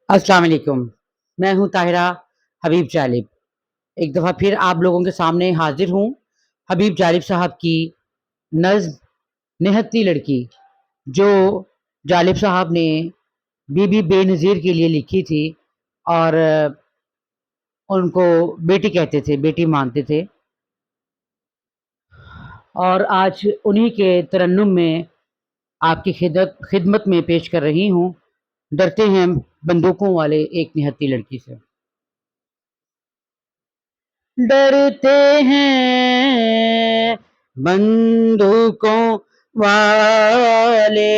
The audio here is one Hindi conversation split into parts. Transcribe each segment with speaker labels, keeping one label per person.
Speaker 1: अस्सलाम वालेकुम। मैं हूँ ताहिरा हबीब जालिब। एक दफ़ा फिर आप लोगों के सामने हाज़िर हूँ। हबीब जालिब साहब की नज़्म निहत्ती लड़की, जो जालिब साहब ने बीबी बेनज़ीर के लिए लिखी थी और उनको बेटी कहते थे, बेटी मानते थे। और आज उन्हीं के तरन्नुम में आपकी खिदमत में पेश कर रही हूँ, डरते हैं बंदूकों वाले एक निहत्ती लड़की से। डरते हैं बंदूकों वाले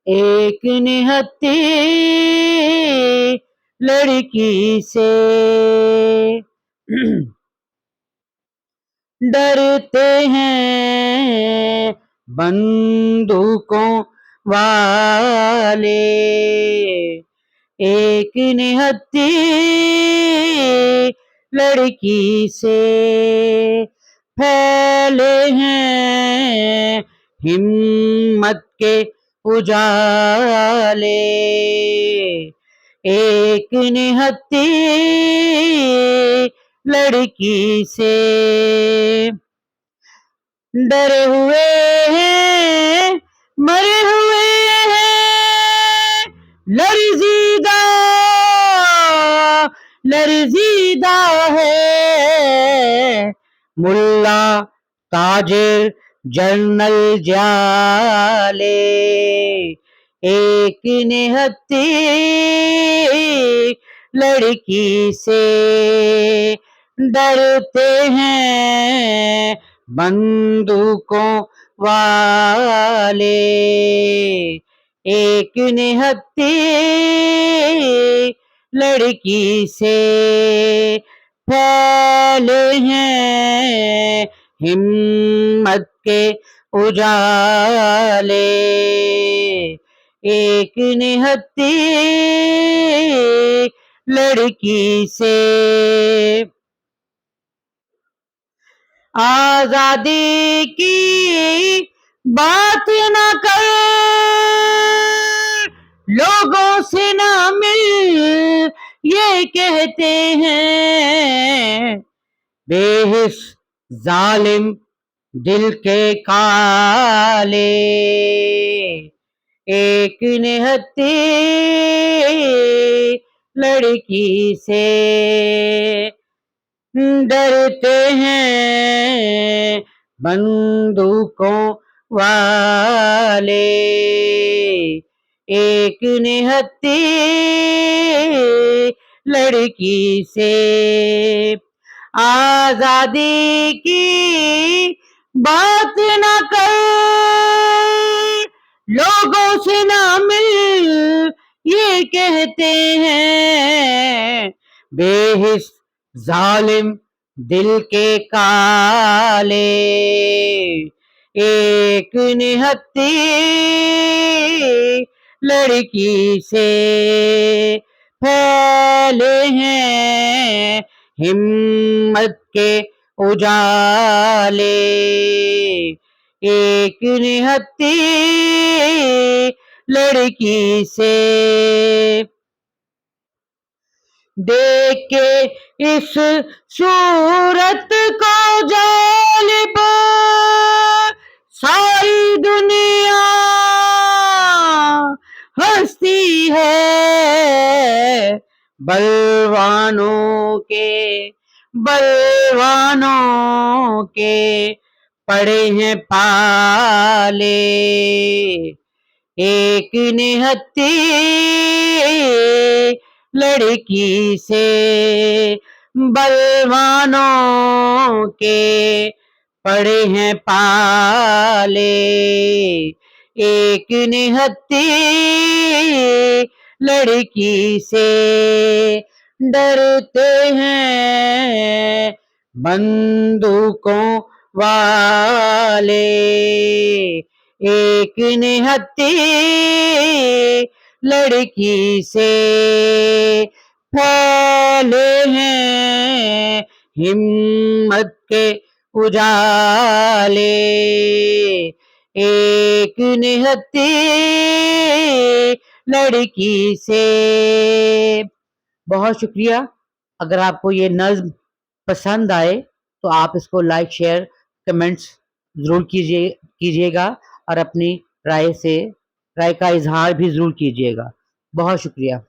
Speaker 1: एक निहत्ती लड़की से। डरते हैं बंदूकों वाले एक निहत्ती लड़की से। फैले हैं हिम्मत के उजाले एक निहत्ती लड़की से। डरे हुए हैं, मरे हुए हैं, लरज़ीदा लरज़ीदा है मुल्ला ताजिर जनरल जाले एक निहत्ती लड़की से। डरते हैं बंदूकों वाले एक निहत्ती लड़की से। फैले हैं हिम्मत के उजाले एक निहत्ती लड़की से। आजादी की बात न कर, लोगों से ना मिल, ये कहते हैं बेहिस जालिम दिल के काले एक निहत्ती लड़की से। डरते हैं बंदूकों वाले एक निहत्ती लड़की से। आजादी की बात न कर, लोगों से ना मिल, ये कहते हैं बेहिस जालिम दिल के काले एक निहत्ती लड़की से। फैले हैं हिम्मत के उजाले एक निहत्ती लड़की से। देख के इस सूरत को जालिब सारी दुनिया हंसती है। बलवानों के पड़े हैं पाले एक निहत्ती लड़की से। बलवानों के पड़े हैं पाले एक निहत्ती लड़की से। डरते हैं बंदूकों वाले एक निहत्ती लड़की से। फैले हैं हिम्मत के उजाले एक निहत्ती लड़की से। बहुत शुक्रिया। अगर आपको ये नज़्म पसंद आए तो आप इसको लाइक, शेयर, कमेंट्स ज़रूर कीजिएगा और अपनी राय का इजहार भी ज़रूर कीजिएगा। बहुत शुक्रिया।